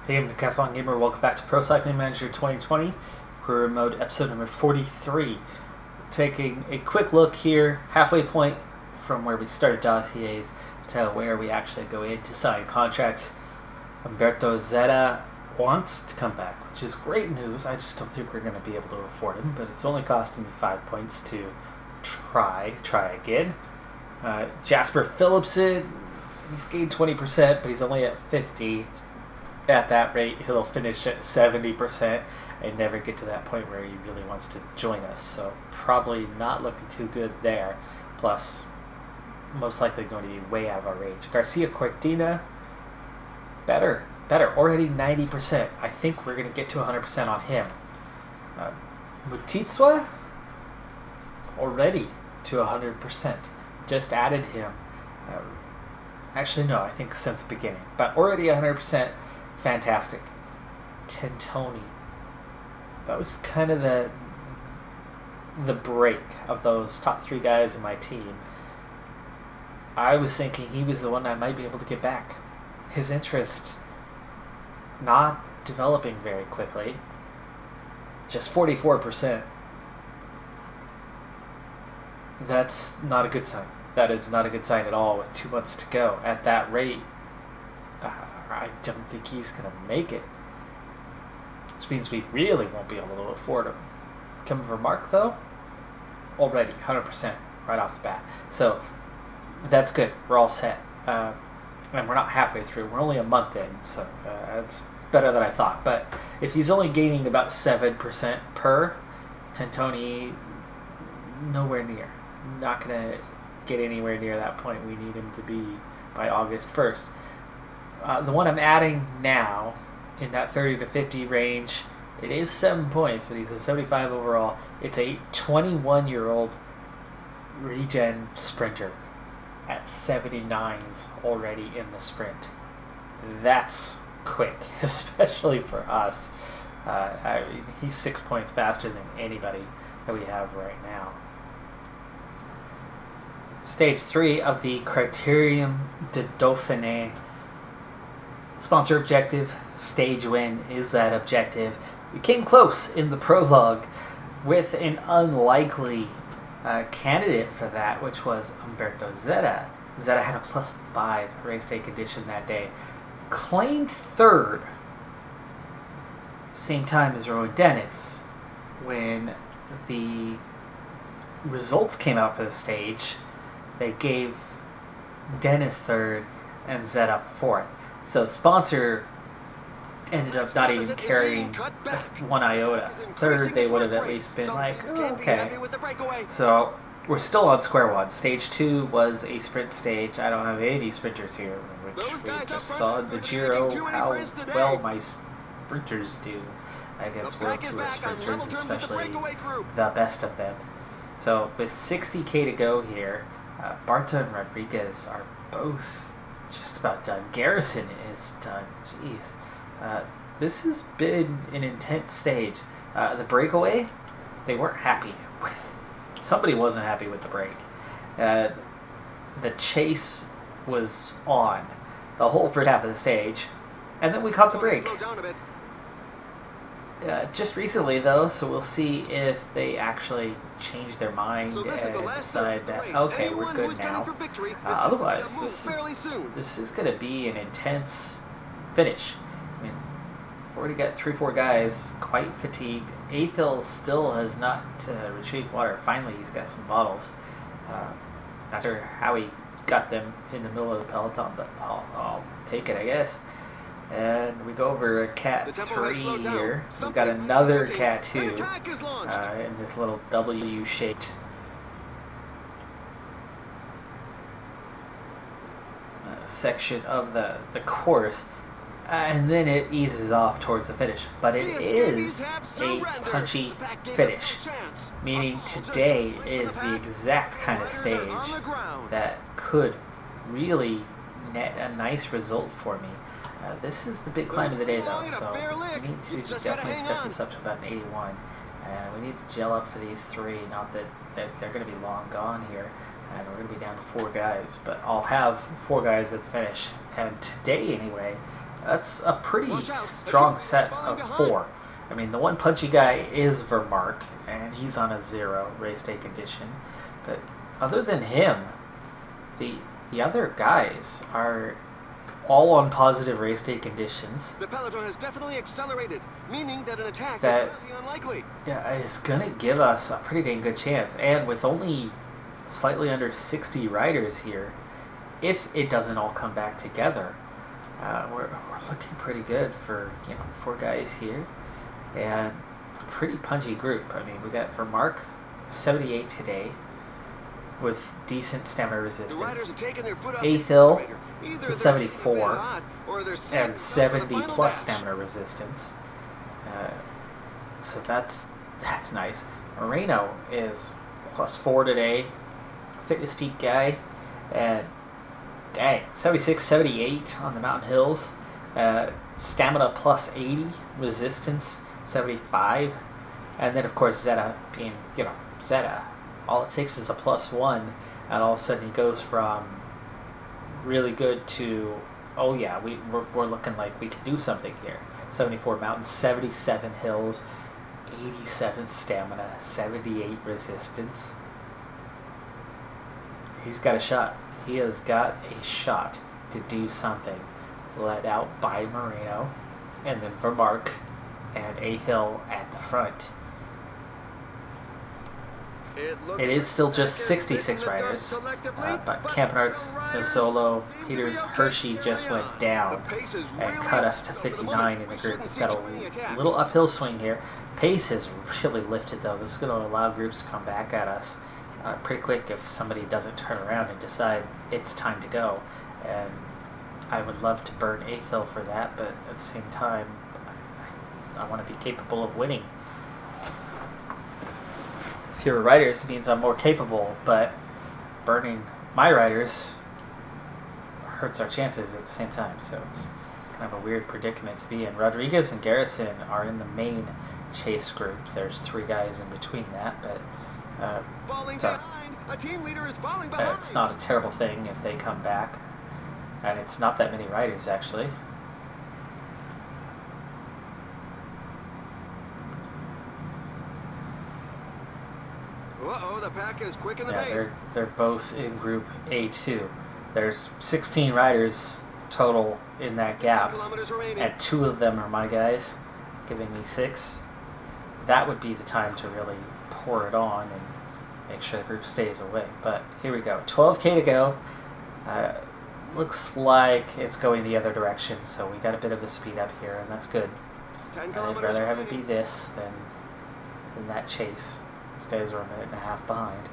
Hey, I'm Decathlon Gamer. Welcome back to Pro Cycling Manager 2020. Career Mode episode number 43. Taking a quick look here, halfway point from where we started dossiers to where we actually go in to sign contracts. Umberto Zeta wants to come back, which is great news. I just don't think we're going to be able to afford him, but it's only costing me 5 points to try again. Jasper Philipsen, he's gained 20%, but he's only at 50. At that rate, he'll finish at 70% and never get to that point where he really wants to join us. So probably not looking too good there. Plus, most likely going to be way out of our range. Garcia Cortina, better. Already 90%. I think we're going to get to 100% on him. Mutitswa, already to 100%. Just added him. Actually, no, I think since the beginning. But already 100%. Fantastic. Tentoni. That was kind of the break of those top three guys in my team. I was thinking he was the one I might be able to get back. His interest not developing very quickly. Just 44%. That's not a good sign. That is not a good sign at all with 2 months to go. At that rate, I don't think he's going to make it. Which means we really won't be able to afford him. Coming for Mark, though, already 100% right off the bat. So that's good. We're all set. And we're not halfway through. We're only a month in, so it's better than I thought. But if he's only gaining about 7% per, Tentoni, nowhere near. Not going to get anywhere near that point we need him to be by August 1st. The one I'm adding now, in that 30 to 50 range, it is 7 points, but he's a 75 overall. It's a 21-year-old regen sprinter at 79s already in the sprint. That's quick, especially for us. He's 6 points faster than anybody that we have right now. Stage 3 of the Criterium de Dauphine. Sponsor objective, stage win is that objective. We came close in the prologue with an unlikely candidate for that, which was Umberto Zeta. Zeta had a +5 race day condition that day. Claimed third, same time as Rowan Dennis. When the results came out for the stage, they gave Dennis third and Zeta fourth. So the sponsor ended up not even carrying one iota. Third, they would have at least been like, oh, okay. So we're still on square one. Stage 2 was a sprint stage. I don't have any sprinters here, which we just saw in the Giro how well my sprinters do against World Tour sprinters, especially the best of them. So with 60k to go here, Barta and Rodriguez are both just about done. Garrison is done. Jeez. This has been an intense stage. The breakaway, they weren't happy with. Somebody wasn't happy with the break. The chase was on the whole first half of the stage, and then we caught the break. Just recently, though, so we'll see if they actually change their mind and decide that, okay, we're good now. Otherwise, this is going to be an intense finish. I mean, we've already got 3-4 guys quite fatigued. Athil still has not retrieved water. Finally, he's got some bottles. Not sure how he got them in the middle of the peloton, but I'll take it, I guess. And we go over a Cat 3 here. We've got another Cat 2 in this little W-shaped section of the course. And then it eases off towards the finish. But it is a punchy finish. Meaning today is the exact kind of stage that could really net a nice result for me. This is the big climb of the day, though, so we need to definitely step this up to about an 81. And we need to gel up for these three. Not that they're going to be long gone here, and we're going to be down to 4 guys. But I'll have 4 guys at the finish. And today, anyway, That's a pretty strong set of 4. I mean, the one punchy guy is Vermark, and he's on a 0 race day condition. But other than him, the other guys are all on positive race day conditions. The Peleton has definitely accelerated, meaning that an attack that is highly unlikely. Yeah, is going to give us a pretty dang good chance. And with only slightly under 60 riders here, if it doesn't all come back together, we're looking pretty good for 4 guys here. And a pretty punchy group. I mean, we got Vermark, 78 today, with decent stamina resistance. Athil to 74, and 70 plus stamina resistance. So that's nice. Moreno is +4 today, fitness peak guy, and dang, 76, 78 on the mountain hills. Stamina +80, resistance 75, and then of course Zeta being, Zeta. All it takes is a +1, and all of a sudden he goes from really good to, oh yeah, we're looking like we can do something here. 74 mountains, 77 hills, 87 stamina, 78 resistance. He's got a shot. He has got a shot to do something. Led out by Moreno, and then Vermark and Athil at the front. It is still just 66 riders, but Campenarts, Nisolo, Peters, Hershey just went down and cut us to 59 in the group. We've got a little uphill swing here. Pace is really lifted though. This is going to allow groups to come back at us pretty quick if somebody doesn't turn around and decide it's time to go. And I would love to burn Athil for that, but at the same time, I want to be capable of winning. Fewer riders means I'm more capable, but burning my riders hurts our chances at the same time. So it's kind of a weird predicament to be in. Rodriguez and Garrison are in the main chase group. There's 3 guys in between that, but it's not a terrible thing if they come back. And it's not that many riders, actually. Uh-oh, the pack is quick in the base. They're both in Group A2. There's 16 riders total in that gap, and 2 of them are my guys, giving me 6. That would be the time to really pour it on and make sure the group stays away. But here we go. 12K to go. Looks like it's going the other direction, so we got a bit of a speed up here, and that's good. I'd rather have it be this than that chase. These guys are a minute and a half behind.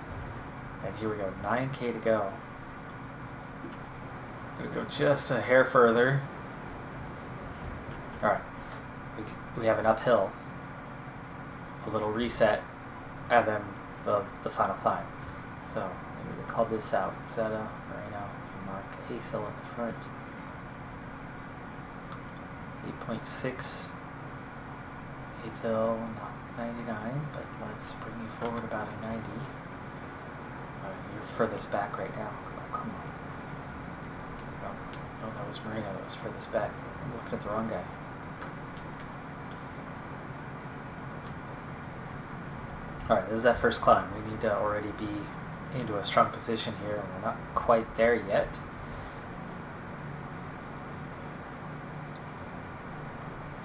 And here we go, 9K to go. Gonna go just a hair further. Alright, we have an uphill, a little reset, and then the final climb. So maybe we call this out. Zeta, Moreno, Mark, Athil at the front. 8.6. Athil, 99, but let's bring you forward about a 90. You're furthest back right now. Oh, come on. No, that was Moreno. That was furthest back. I'm looking at the wrong guy. Alright, this is that first climb. We need to already be into a strong position here, and we're not quite there yet.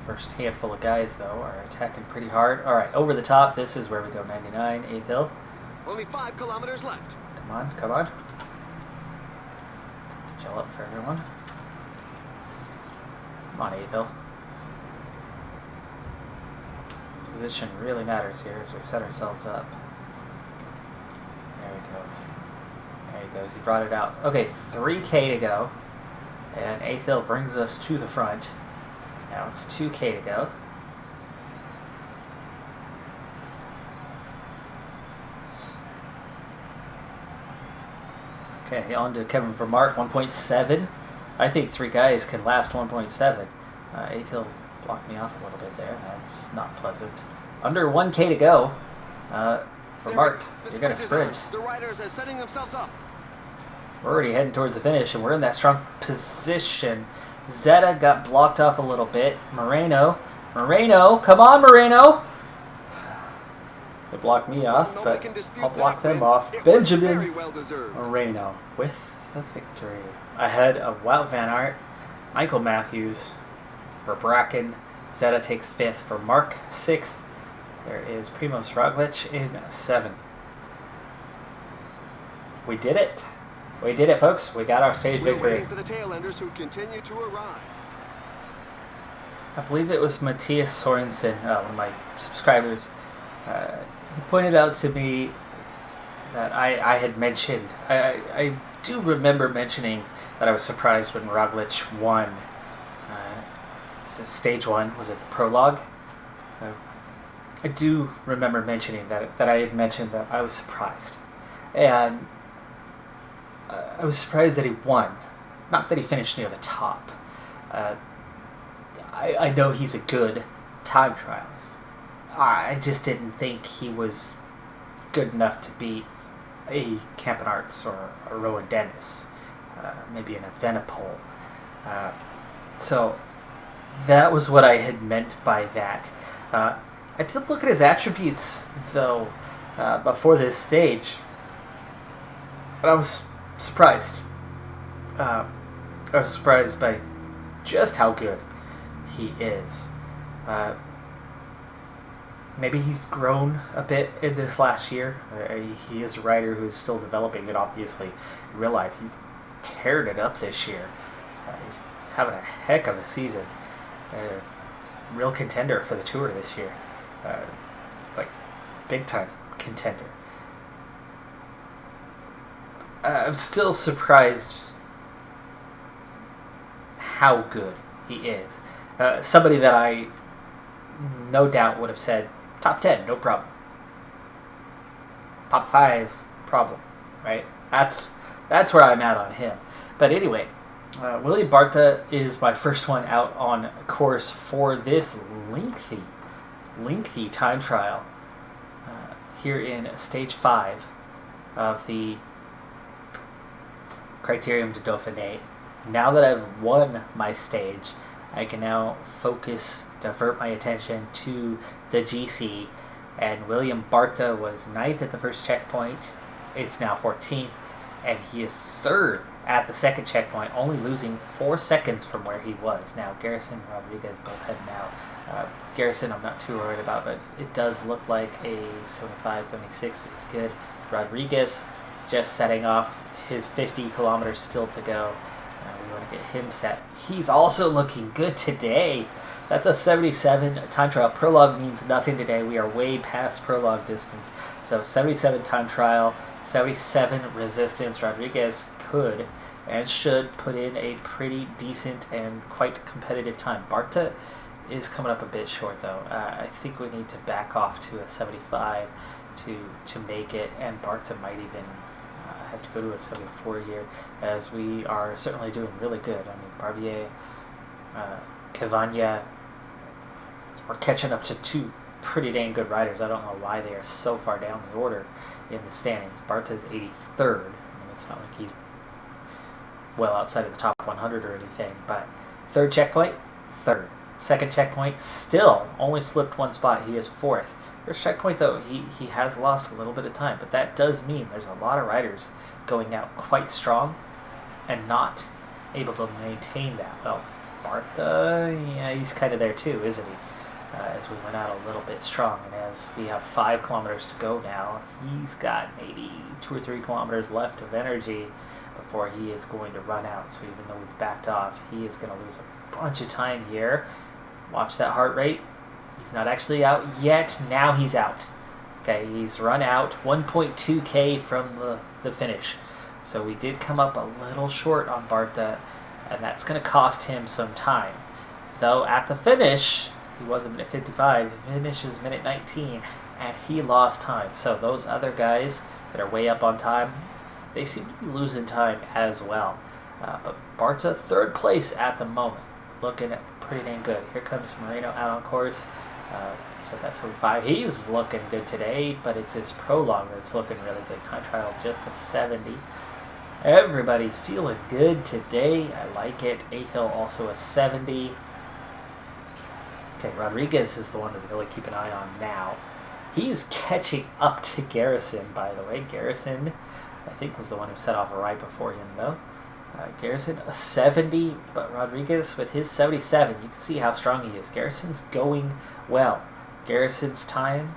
First handful of guys, though, are attacking pretty hard. Alright, over the top. This is where we go. 99, 8th hill. Only 5 kilometers left. Come on, come on. Chill up for everyone. Come on, 8th hill. Position really matters here as we set ourselves up. There he goes. There he goes. He brought it out. Okay, 3K to go. And 8th hill brings us to the front. Now it's 2K to go. Okay, on to Kevin Vermark, 1.7. I think 3 guys can last 1.7. 8th hill blocked me off a little bit there. That's not pleasant. Under 1K to go. Vermark, you're going to sprint. The riders are setting themselves up. We're already heading towards the finish, and we're in that strong position. Zeta got blocked off a little bit. Moreno, come on, Moreno! They blocked me off, but I'll block them off. Benjamin Moreno with the victory. Ahead of Wout Van Aert, Michael Matthews for Bracken. Zeta takes 5th for Mark, 6th. There is Primoz Roglic in 7th. We did it. We did it, folks. We got our stage victory. Waiting for the tail enders who continue to arrive. I believe it was Matthias Sorensen, one of my subscribers. He pointed out to me that I had mentioned, I do remember mentioning that I was surprised when Roglic won. Stage 1, was it the prologue? I do remember mentioning that I had mentioned that I was surprised. And I was surprised that he won. Not that he finished near the top. I know he's a good time trialist. I just didn't think he was good enough to beat a Campenarts or a Rowan Dennis, maybe an Evenepoel. So that was what I had meant by that. I did look at his attributes, though, before this stage, but I was surprised. I was surprised by just how good he is. Maybe he's grown a bit in this last year. He is a rider who is still developing, and obviously in real life he's teared it up this year. He's having a heck of a season. Real contender for the Tour this year. Like, big time contender. I'm still surprised how good he is. Somebody that I no doubt would have said top 10, no problem. Top 5, problem, right? That's where I'm at on him. But anyway, William Barta is my first one out on course for this lengthy time trial here in stage 5 of the Criterium de Dauphiné. Now that I've won my stage, I can now divert my attention to the GC, and William Barta was 9th at the first checkpoint. It's now 14th, and he is 3rd at the second checkpoint, only losing 4 seconds from where he was. Now, Garrison and Rodriguez both heading out. Garrison I'm not too worried about, but it does look like a 75, 76 is good. Rodriguez just setting off his 50 kilometers still to go. We want to get him set. He's also looking good today. That's a 77 time trial. Prologue means nothing today. We are way past prologue distance. So 77 time trial, 77 resistance. Rodriguez could and should put in a pretty decent and quite competitive time. Barta is coming up a bit short, though. I think we need to back off to a 75 to make it, and Barta might even have to go to a 74 here, as we are certainly doing really good. I mean, Barbier, Cavagna, we're catching up to 2 pretty dang good riders. I don't know why they are so far down the order in the standings. Barta's 83rd. I mean, it's not like he's well outside of the top 100 or anything, but 3rd checkpoint, 3rd. 2nd checkpoint, still only slipped 1 spot. He is 4th. First checkpoint, though, he has lost a little bit of time, but that does mean there's a lot of riders going out quite strong and not able to maintain that. Well, Barta, yeah, he's kind of there too, isn't he? As we went out a little bit strong, and as we have 5 kilometers to go now, he's got maybe 2 or 3 kilometers left of energy before he is going to run out. So even though we've backed off, he is going to lose a bunch of time here. Watch that heart rate. He's not actually out yet. Now he's out. Okay, he's run out 1.2k from the finish. So we did come up a little short on Barta, and that's going to cost him some time. Though at the finish, he was a minute 55, finishes minute 19, and he lost time. So those other guys that are way up on time, they seem to be losing time as well. But Barta, 3rd place at the moment, looking pretty dang good. Here comes Moreno out on course. So that's 75. He's looking good today, but it's his prologue that's looking really good. Time trial just a 70. Everybody's feeling good today. I like it. Athel also a 70. Okay, Rodriguez is the one to really keep an eye on now. He's catching up to Garrison, by the way. Garrison, I think, was the one who set off right before him, though. Garrison, a 70, but Rodriguez with his 77. You can see how strong he is. Garrison's going well. Garrison's time,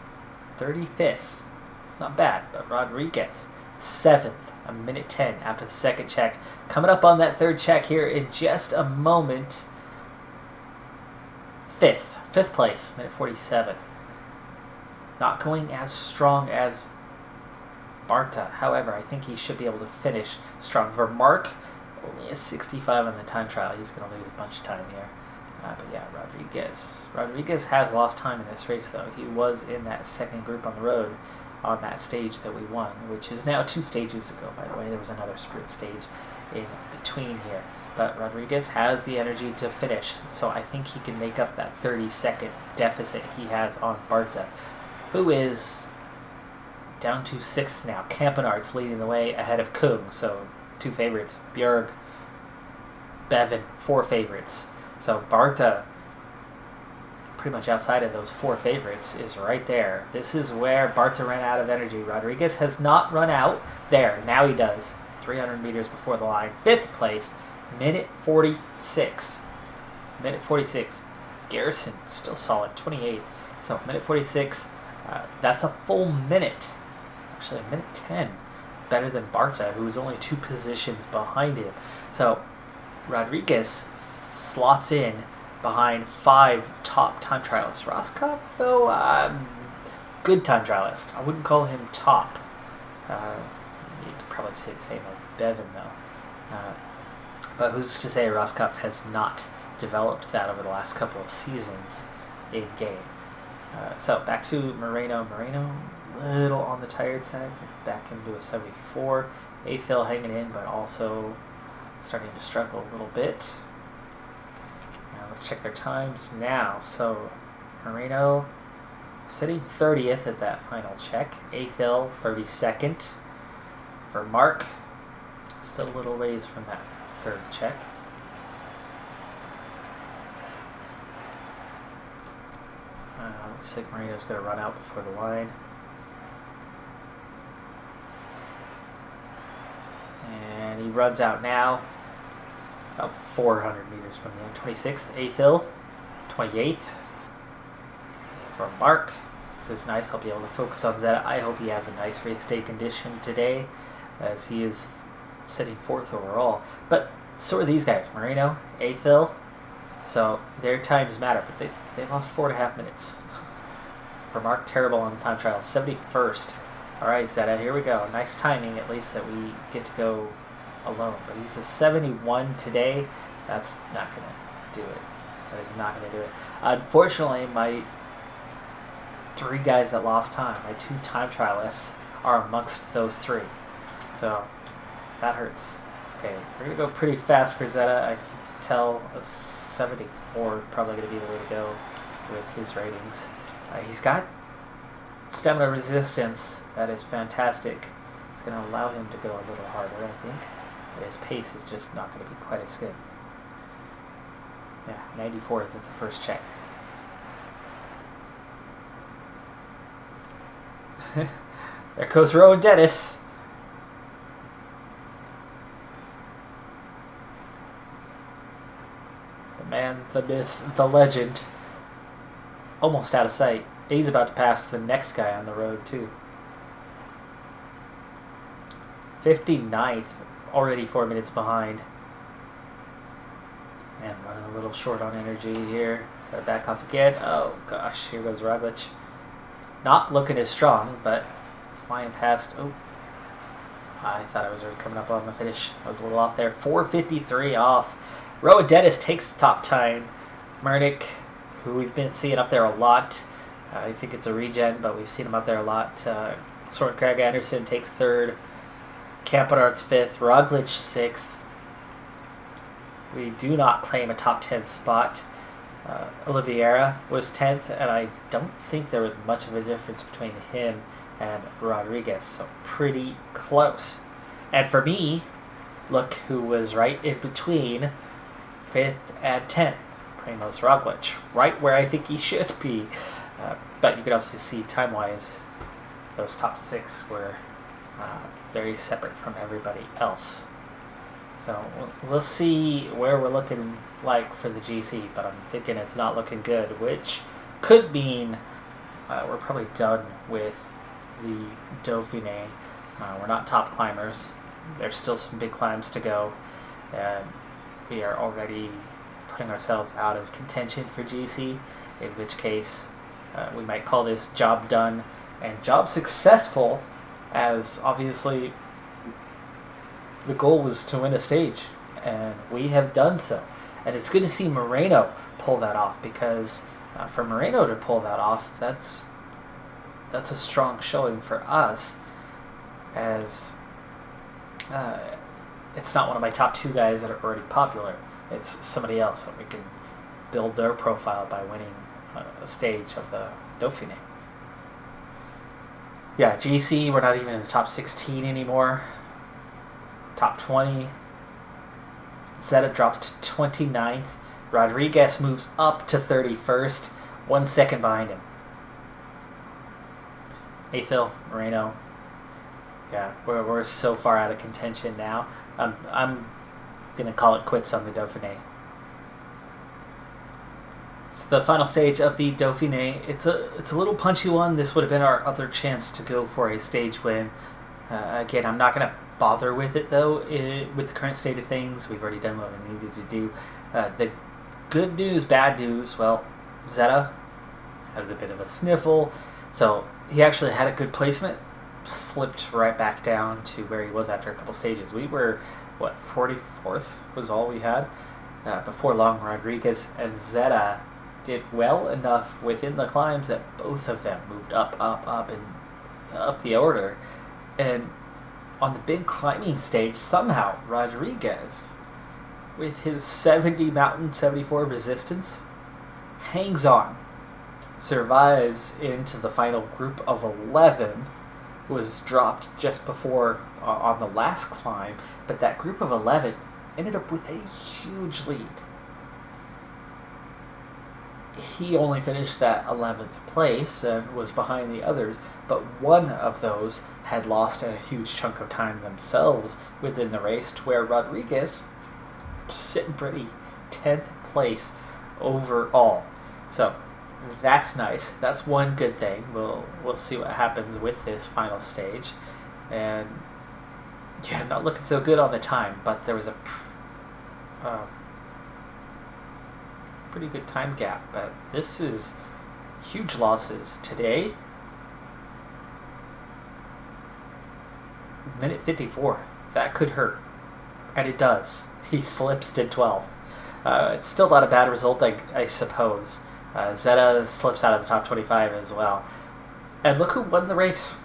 35th. It's not bad, but Rodriguez, 7th, a minute 10 after the second check. Coming up on that third check here in just a moment. 5th place, minute 47. Not going as strong as Barta. However, I think he should be able to finish strong. Vermark, only a 65 on the time trial. He's going to lose a bunch of time here. But yeah, Rodriguez. Rodriguez has lost time in this race, though. He was in that second group on the road on that stage that we won, which is now 2 stages ago, by the way. There was another sprint stage in between here. But Rodriguez has the energy to finish, so I think he can make up that 30-second deficit he has on Barta, who is down to 6th now. Campenart's leading the way ahead of Kung, so 2 favorites. Bjerg, Bevan, 4 favorites. So Barta, pretty much outside of those 4 favorites, is right there. This is where Barta ran out of energy. Rodriguez has not run out. There, now he does. 300 meters before the line. 5th place, minute 46. Minute 46. Garrison, still solid, 28. So minute 46, that's a full minute. Actually, a minute 10. Better than Barta, who was only 2 positions behind him. So Rodriguez slots in behind 5 top time trialists. Roscoff, though, good time trialist. I wouldn't call him top. You could probably say the same of Bevan, though. But who's to say Roscoff has not developed that over the last couple of seasons in game. So back to Moreno. Moreno, a little on the tired side. Back into a 74. Athel hanging in, but also starting to struggle a little bit. Now let's check their times now. So Moreno sitting 30th at that final check. Athel 32nd. For Mark, still a little ways from that third check. Looks like Moreno's going to run out before the line. And he runs out now. About 400 meters from the end. 26th, Athel. 28th. For Mark. This is nice. I'll be able to focus on Zeta. I hope he has a nice race day condition today, as he is sitting 4th overall. But so are these guys. Moreno, Athel. So their times matter, but they lost 4.5 minutes. For Mark, terrible on the time trial. 71st. All right, Zeta, here we go. Nice timing, at least, that we get to go alone. But he's a 71 today. That's not going to do it. That is not going to do it. Unfortunately, my 3 guys that lost time, my 2 time trialists, are amongst those 3. So that hurts. Okay, we're going to go pretty fast for Zeta. I can tell a 74 probably going to be the way to go with his ratings. He's got stamina resistance. That is fantastic. It's going to allow him to go a little harder, I think. But his pace is just not going to be quite as good. Yeah, 94th at the first check. There goes Rowan Dennis. The man, the myth, the legend. Almost out of sight. He's about to pass the next guy on the road, too. 59th, already 4 minutes behind. And running a little short on energy here. Gotta back off again. Oh, gosh, here goes Roglic. Not looking as strong, but flying past. Oh, I thought I was already coming up on the finish. I was a little off there. 4:53 off. Rowan Dennis takes the top time. Mernick, who we've been seeing up there a lot. I think it's a regen, but we've seen him up there a lot. Soren Krag Anderson takes 3rd. Campenart's 5th. Roglic 6th. We do not claim a top 10 spot. Oliveira was 10th, and I don't think there was much of a difference between him and Rodriguez, so pretty close. And for me, look who was right in between 5th and 10th. Primoz Roglic, right where I think he should be. But you could also see time-wise, those top 6 were very separate from everybody else. So we'll see where we're looking like for the GC, but I'm thinking it's not looking good, which could mean we're probably done with the Dauphine. We're not top climbers. There's still some big climbs to go, and we are already putting ourselves out of contention for GC, in which case we might call this job done and job successful, as obviously the goal was to win a stage, and we have done so. And it's good to see Moreno pull that off, because for Moreno to pull that off, that's a strong showing for us, as it's not one of my top 2 guys that are already popular. It's somebody else that we can build their profile by winning a stage of the Dauphine. Yeah, GC, we're not even in the top 16 anymore. Top 20. Zeta drops to 29th. Rodriguez moves up to 31st, 1 second behind him. Athil, Moreno. Yeah, we're so far out of contention now. I'm gonna call it quits on the Dauphiné. It's the final stage of the Dauphiné. It's a little punchy one. This would have been our other chance to go for a stage win. Again, I'm not gonna bother with it though. With the current state of things, we've already done what we needed to do. The good news, bad news. Well, Zeta has a bit of a sniffle, so he actually had a good placement. Slipped right back down to where he was after a couple stages. We were 44th was all we had. Before long, Rodriguez and Zeta did well enough within the climbs that both of them moved up, and up the order. And on the big climbing stage, somehow Rodriguez, with his 70 mountain, 74 resistance, hangs on, survives into the final group of 11, was dropped just before on the last climb, but that group of 11 ended up with a huge lead. He only finished that 11th place and was behind the others, but one of those had lost a huge chunk of time themselves within the race, to where Rodriguez sitting pretty, 10th place overall. So that's nice. That's one good thing. We'll see what happens with this final stage. And yeah, not looking so good on the time, but there was a pretty good time gap. But this is huge losses today. Minute 54. That could hurt. And it does. He slips to 12th. It's still not a bad result, I suppose. Zeta slips out of the top 25 as well. And look who won the race.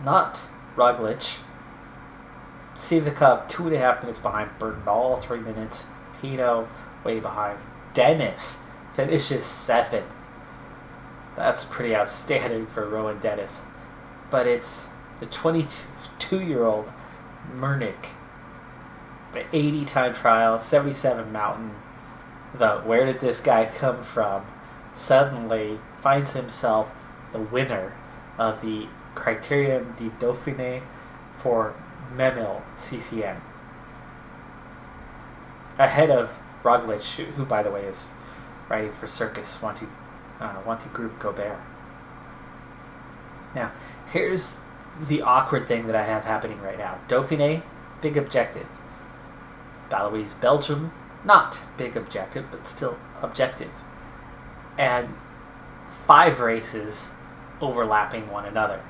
Not Roglic. Sivakov 2.5 minutes behind. Bernal 3 minutes. Pino way behind. Dennis finishes 7th. That's pretty outstanding for Rowan Dennis. But it's the 22-year-old Mernick. The 80 time trial, 77 mountain. Where did this guy come from? Suddenly finds himself the winner of the Criterium de Dauphiné for Memel CCM. Ahead of Roglic, who by the way is riding for Circus Wanty Group Gobert. Now, here's the awkward thing that I have happening right now. Dauphiné, big objective. Baloise, Belgium, not big objective, but still objective. And 5 races overlapping one another.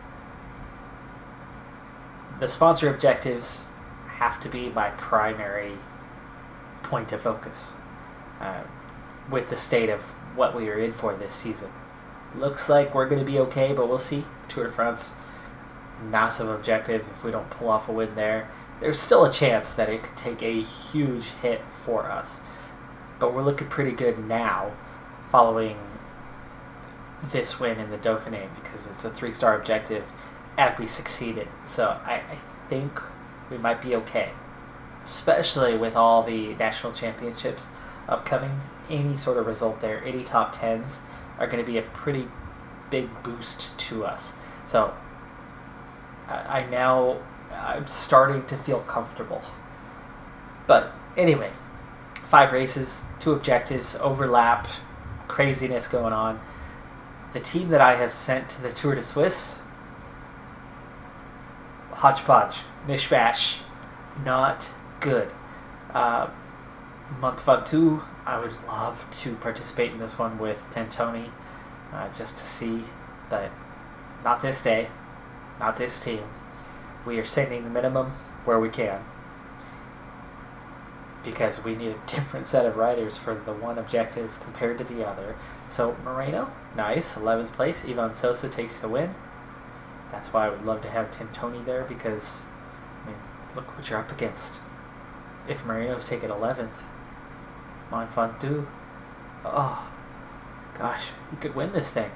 The sponsor objectives have to be my primary point of focus with the state of what we are in for this season. Looks like we're going to be okay, but we'll see. Tour de France, massive objective. If we don't pull off a win there, there's still a chance that it could take a huge hit for us. But we're looking pretty good now following this win in the Dauphiné, because it's a 3-star objective and we succeeded. So I think we might be okay. especially with all the national championships upcoming. Any sort of result there, any top 10s are going to be a pretty big boost to us. So I'm starting to feel comfortable. But anyway, 5 races, 2 objectives, overlap, craziness going on. The team that I have sent to the Tour de Suisse, hodgepodge, mishmash, not good. Mont Ventoux, I would love to participate in this one with Tentoni, just to see, but not this day, not this team. We are sending the minimum where we can, because we need a different set of riders for the one objective compared to the other. So Moreno, nice, 11th place. Ivan Sosa takes the win. That's why I would love to have Tentoni there, because look what you're up against. If Moreno's taken 11th, Mont Ventoux, oh gosh, he could win this thing.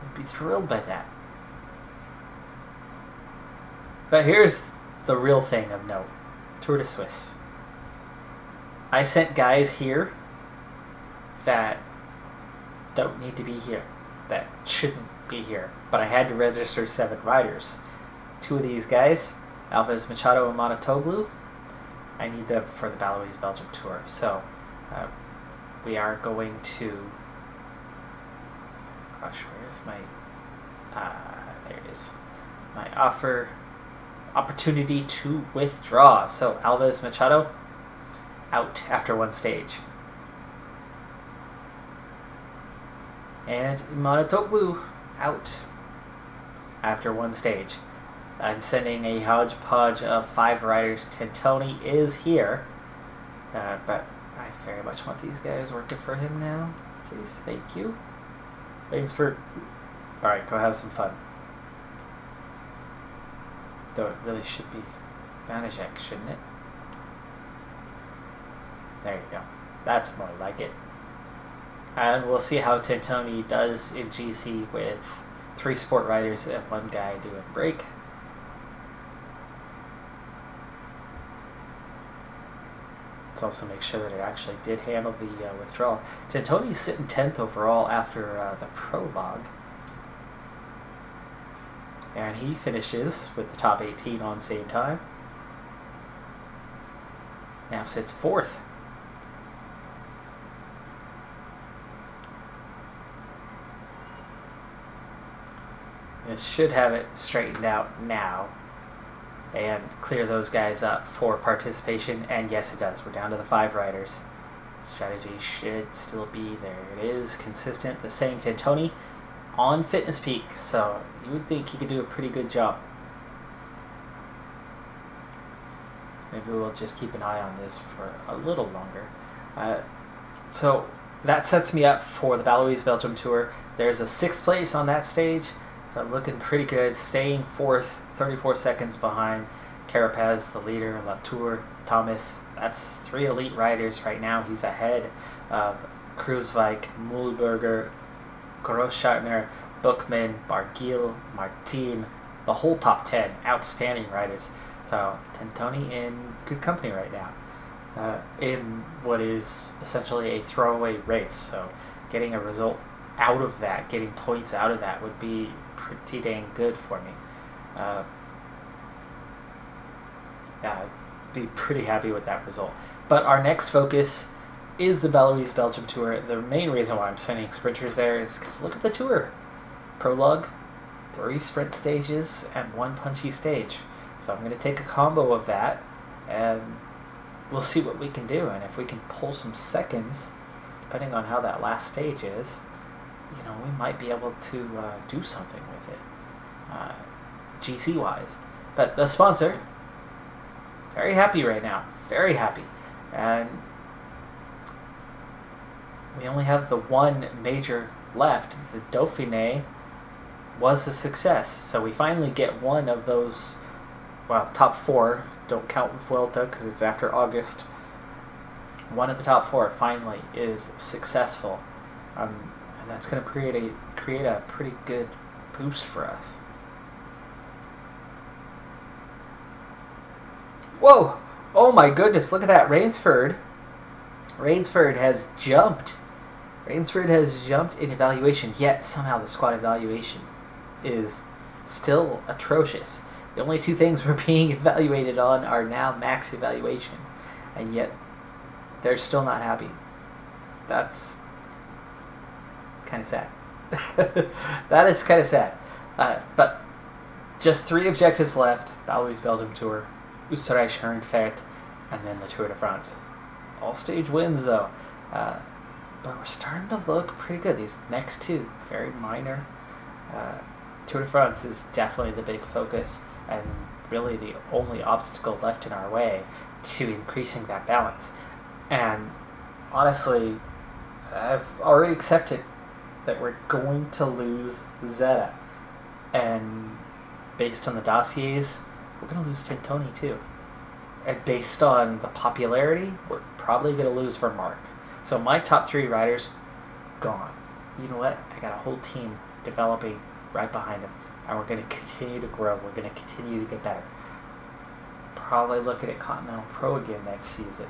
I'd be thrilled by that. But here's the real thing of note. Tour de Suisse. I sent guys here that don't need to be here, that shouldn't be here, but I had to register 7 riders. 2 of these guys, Alves Machado and Monotoglu, I need them for the Baloise Belgium Tour. So we are going to, gosh, where's my, there it is, my opportunity to withdraw. So Alves Machado, out after 1 stage. And Monotoglu, out after 1 stage. I'm sending a hodgepodge of 5 riders. Tentoni is here, but I very much want these guys working for him now. Please, thank you. Thanks for... Alright, go have some fun. Though it really should be Banijek, shouldn't it? There you go. That's more like it. And we'll see how Tentoni does in GC with 3 sport riders and 1 guy doing break. Let's also make sure that it actually did handle the withdrawal. Tentoni's sitting 10th overall after the prologue. And he finishes with the top 18 on the same time. Now sits 4th. This should have it straightened out now and clear those guys up for participation. And yes, it does. We're down to the 5 riders. Strategy should still be there. It is consistent. The same Tentoni on fitness peak, so you would think he could do a pretty good job. So maybe we'll just keep an eye on this for a little longer. So that sets me up for the Baloise Belgium Tour. There's a 6th place on that stage, so looking pretty good. Staying 4th, 34 seconds behind Carapaz, the leader, Latour, Thomas. That's 3 elite riders right now. He's ahead of Kruiswijk, Mühlberger, Großschartner, Buchmann, Barguil, Martin, the whole top 10. Outstanding riders. So Tentoni in good company right now. In what is essentially a throwaway race. So getting a result out of that, getting points out of that would be pretty dang good for me. I'd be pretty happy with that result. But our next focus is the Baloise Belgium Tour. The main reason why I'm sending sprinters there is because look at the tour. Prologue, 3 sprint stages, and 1 punchy stage. So I'm going to take a combo of that, and we'll see what we can do. And if we can pull some seconds, depending on how that last stage is, we might be able to do something with it, GC-wise. But the sponsor, very happy right now. Very happy. And we only have the 1 major left. The Dauphine was a success. So we finally get 1 of those, well, top 4. Don't count Vuelta because it's after August. 1 of the top 4 finally is successful. And that's going to create a pretty good boost for us. Whoa! Oh my goodness, look at that. Rainsford has jumped. Rainsford has jumped in evaluation, yet somehow the squad evaluation is still atrocious. The only two things we're being evaluated on are now max evaluation, and yet they're still not happy. That's kind of sad. That is kind of sad. But just 3 objectives left. Baloise Belgium Tour, Österreich Herrenfeld, and then the Tour de France. All stage wins though. But we're starting to look pretty good. These next 2, very minor. Tour de France is definitely the big focus and really the only obstacle left in our way to increasing that balance. And honestly, I've already accepted that we're going to lose Zeta. And based on the dossiers, we're going to lose Tintoni too. And based on the popularity, we're probably going to lose Vermark. So my top 3 riders, gone. You know what? I got a whole team developing right behind them. And we're going to continue to grow. We're going to continue to get better. Probably looking at Continental Pro again next season.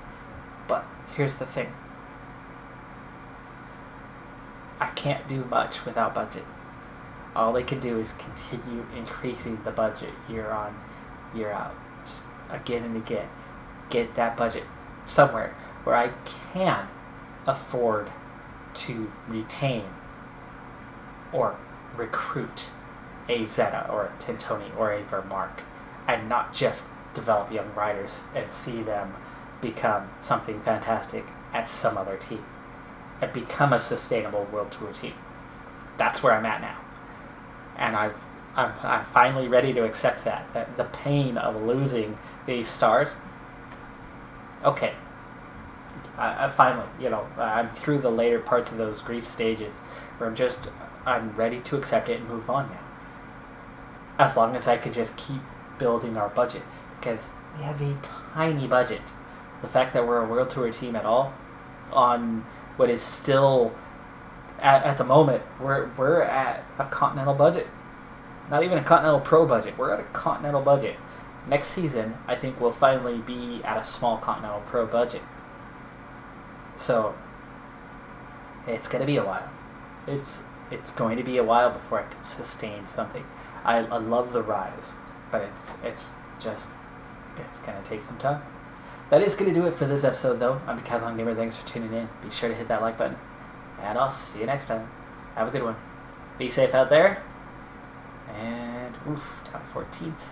But here's the thing. I can't do much without budget. All they can do is continue increasing the budget year on, year out. Just again and again. Get that budget somewhere where I can afford to retain or recruit a Zeta or a Tintoni or a Vermark, and not just develop young riders and see them become something fantastic at some other team and become a sustainable World Tour team. That's where I'm at now. And I'm finally ready to accept that the pain of losing these stars. Okay, I finally, I'm through the later parts of those grief stages where I'm ready to accept it and move on now. As long as I can just keep building our budget, because we have a tiny budget. The fact that we're a World Tour team at all, on what is still, at the moment, we're at a Continental budget. Not even a Continental Pro budget. We're at a Continental budget. Next season, I think we'll finally be at a small Continental Pro budget. So, it's going to be a while. It's going to be a while before I can sustain something. I love the rise, but it's going to take some time. That is going to do it for this episode, though. I'm Decathlon Gamer. Thanks for tuning in. Be sure to hit that like button, and I'll see you next time. Have a good one. Be safe out there. And, down 14th.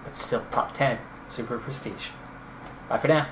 But still top 10. Super prestige. Bye for now.